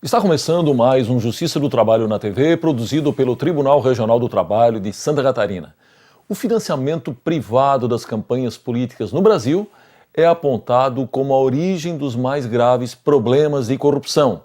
Está começando mais um Justiça do Trabalho na TV, produzido pelo Tribunal Regional do Trabalho de Santa Catarina. O financiamento privado das campanhas políticas no Brasil é apontado como a origem dos mais graves problemas de corrupção.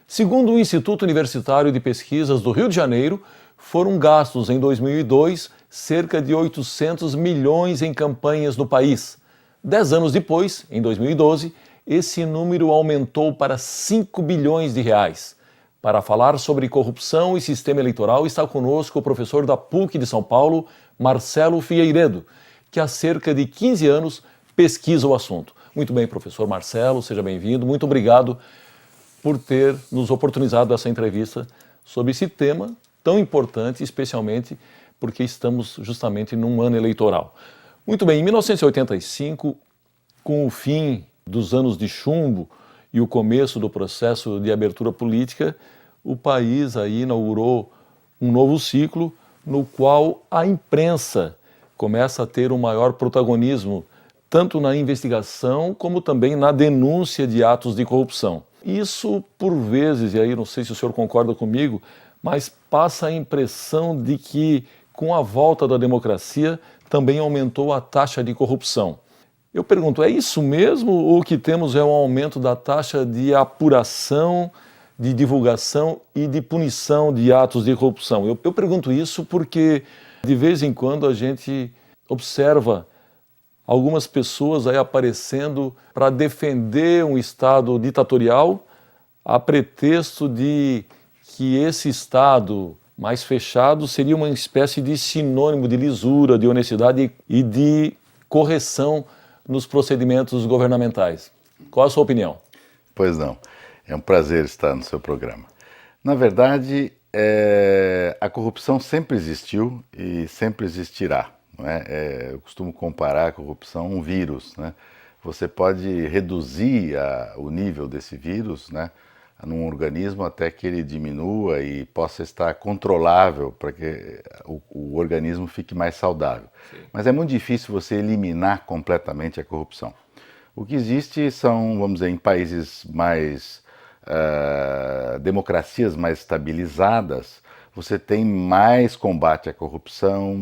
Segundo o Instituto Universitário de Pesquisas do Rio de Janeiro, foram gastos em 2002 cerca de 800 milhões em campanhas no país. 10 anos depois, em 2012, esse número aumentou para 5 bilhões de reais. Para falar sobre corrupção e sistema eleitoral, está conosco o professor da PUC de São Paulo, Marcelo Figueiredo, que há cerca de 15 anos pesquisa o assunto. Muito bem, professor Marcelo, seja bem-vindo. Muito obrigado por ter nos oportunizado essa entrevista sobre esse tema tão importante, especialmente porque estamos justamente num ano eleitoral. Muito bem, em 1985, com o fim dos anos de chumbo e o começo do processo de abertura política, o país aí inaugurou um novo ciclo no qual a imprensa começa a ter um maior protagonismo, tanto na investigação como também na denúncia de atos de corrupção. Isso, por vezes, e aí não sei se o senhor concorda comigo, mas passa a impressão de que, com a volta da democracia, também aumentou a taxa de corrupção. Eu pergunto, é isso mesmo ou o que temos é um aumento da taxa de apuração, de divulgação e de punição de atos de corrupção? Eu pergunto isso porque, de vez em quando, a gente observa algumas pessoas aí aparecendo para defender um Estado ditatorial a pretexto de que esse Estado mais fechado seria uma espécie de sinônimo de lisura, de honestidade e de correção nos procedimentos governamentais. Qual a sua opinião? Pois não, é um prazer estar no seu programa. Na verdade, a corrupção sempre existiu e sempre existirá. Não é? Eu costumo comparar a corrupção a um vírus. Né? Você pode reduzir o nível desse vírus, né, num organismo até que ele diminua e possa estar controlável para que o organismo fique mais saudável. Sim. Mas é muito difícil você eliminar completamente a corrupção. O que existe são, vamos dizer, em países mais, democracias mais estabilizadas, você tem mais combate à corrupção,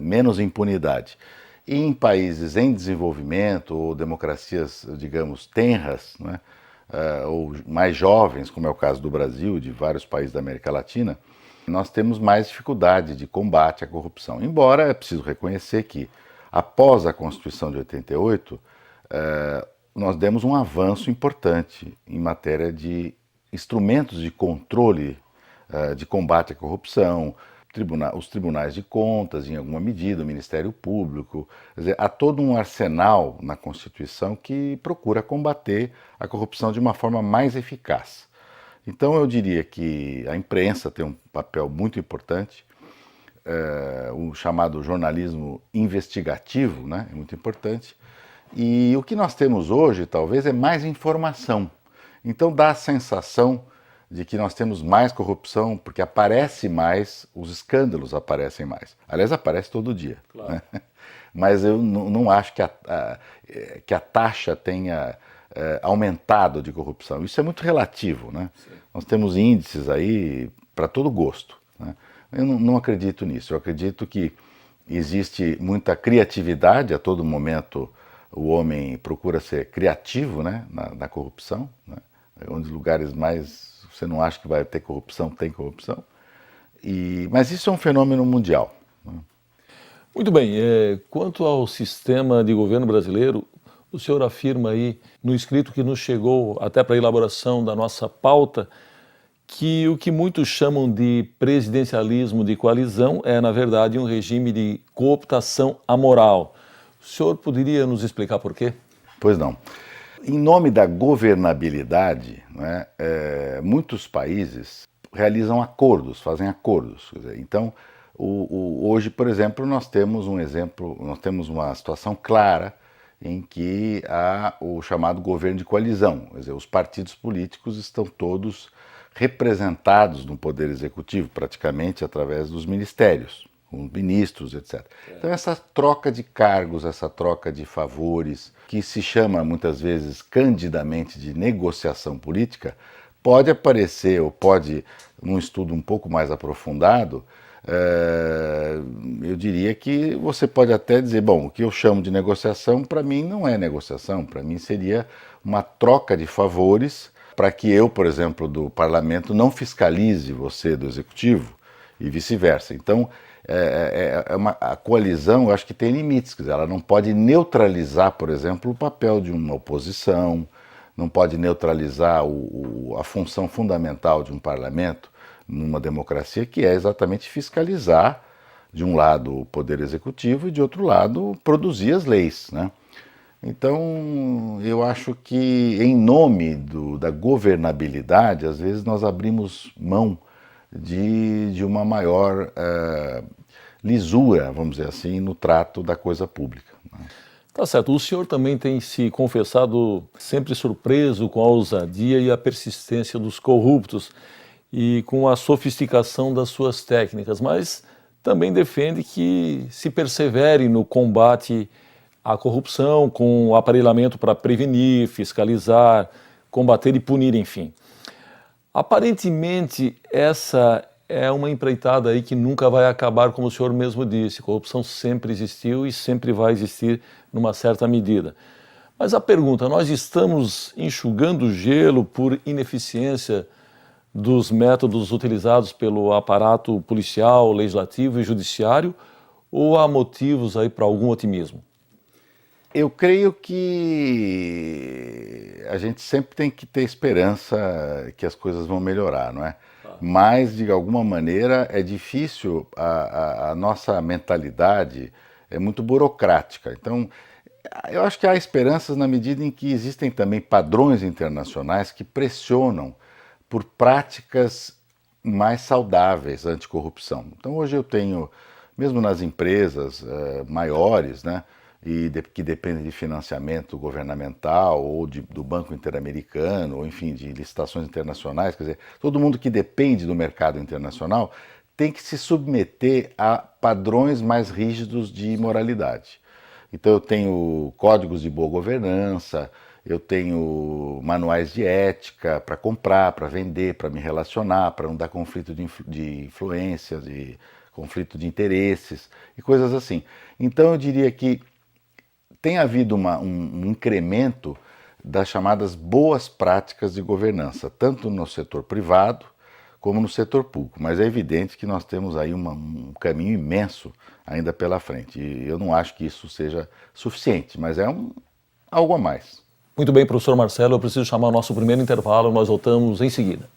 menos impunidade. E em países em desenvolvimento ou democracias, digamos, tenras, né, ou mais jovens, como é o caso do Brasil e de vários países da América Latina, nós temos mais dificuldade de combate à corrupção. Embora é preciso reconhecer que, após a Constituição de 88, nós demos um avanço importante em matéria de instrumentos de controle, de combate à corrupção, os tribunais de contas, em alguma medida, o Ministério Público. Quer dizer, há todo um arsenal na Constituição que procura combater a corrupção de uma forma mais eficaz. Então eu diria que a imprensa tem um papel muito importante, o chamado jornalismo investigativo, né, é muito importante, e o que nós temos hoje talvez é mais informação. Então dá a sensação de que nós temos mais corrupção, porque aparece mais, os escândalos aparecem mais. Aliás, aparece todo dia. Claro. Né? Mas eu não acho que a taxa tenha aumentado de corrupção. Isso é muito relativo. Né? Nós temos índices aí para todo gosto. Né? Eu não acredito nisso. Eu acredito que existe muita criatividade, a todo momento o homem procura ser criativo, né, na corrupção, né? Onde lugares mais você não acha que vai ter corrupção, tem corrupção. Mas isso é um fenômeno mundial. Né? Muito bem. Quanto ao sistema de governo brasileiro, o senhor afirma aí, no escrito que nos chegou até para a elaboração da nossa pauta, que o que muitos chamam de presidencialismo de coalizão é, na verdade, um regime de cooptação amoral. O senhor poderia nos explicar por quê? Pois não. Em nome da governabilidade, né, muitos países realizam acordos, fazem acordos. Quer dizer, então, hoje, por exemplo, nós temos uma situação clara em que há o chamado governo de coalizão. Quer dizer, os partidos políticos estão todos representados no Poder Executivo, praticamente através dos ministérios, com ministros, etc. Então essa troca de cargos, essa troca de favores, que se chama muitas vezes candidamente de negociação política, pode aparecer, ou pode, num estudo um pouco mais aprofundado, eu diria que você pode até dizer, bom, o que eu chamo de negociação, para mim não é negociação, para mim seria uma troca de favores para que eu, por exemplo, do parlamento, não fiscalize você do executivo e vice-versa. Então, a coalizão, eu acho que tem limites, quer dizer, ela não pode neutralizar, por exemplo, o papel de uma oposição, não pode neutralizar a função fundamental de um parlamento numa democracia, que é exatamente fiscalizar, de um lado, o poder executivo e, de outro lado, produzir as leis, né? Então, eu acho que, em nome da governabilidade, às vezes nós abrimos mão de uma maior lisura, vamos dizer assim, no trato da coisa pública, né? Tá certo. O senhor também tem se confessado sempre surpreso com a ousadia e a persistência dos corruptos e com a sofisticação das suas técnicas, mas também defende que se persevere no combate à corrupção, com o aparelhamento para prevenir, fiscalizar, combater e punir, enfim. Aparentemente, essa é uma empreitada aí que nunca vai acabar, como o senhor mesmo disse. Corrupção sempre existiu e sempre vai existir numa certa medida. Mas a pergunta, nós estamos enxugando gelo por ineficiência dos métodos utilizados pelo aparato policial, legislativo e judiciário, ou há motivos aí para algum otimismo? Eu creio que a gente sempre tem que ter esperança que as coisas vão melhorar, não é? Mas, de alguma maneira, é difícil, a nossa mentalidade é muito burocrática. Então, eu acho que há esperanças na medida em que existem também padrões internacionais que pressionam por práticas mais saudáveis anticorrupção. Então, hoje eu tenho, mesmo nas empresas maiores, né, que dependem de financiamento governamental ou do Banco Interamericano, ou enfim, de licitações internacionais, quer dizer, todo mundo que depende do mercado internacional tem que se submeter a padrões mais rígidos de moralidade. Então eu tenho códigos de boa governança, eu tenho manuais de ética para comprar, para vender, para me relacionar, para não dar conflito de influência, de conflito de interesses e coisas assim. Então eu diria que tem havido um incremento das chamadas boas práticas de governança, tanto no setor privado como no setor público. Mas é evidente que nós temos aí um caminho imenso ainda pela frente. E eu não acho que isso seja suficiente, mas é algo a mais. Muito bem, professor Marcelo, eu preciso chamar o nosso primeiro intervalo, nós voltamos em seguida.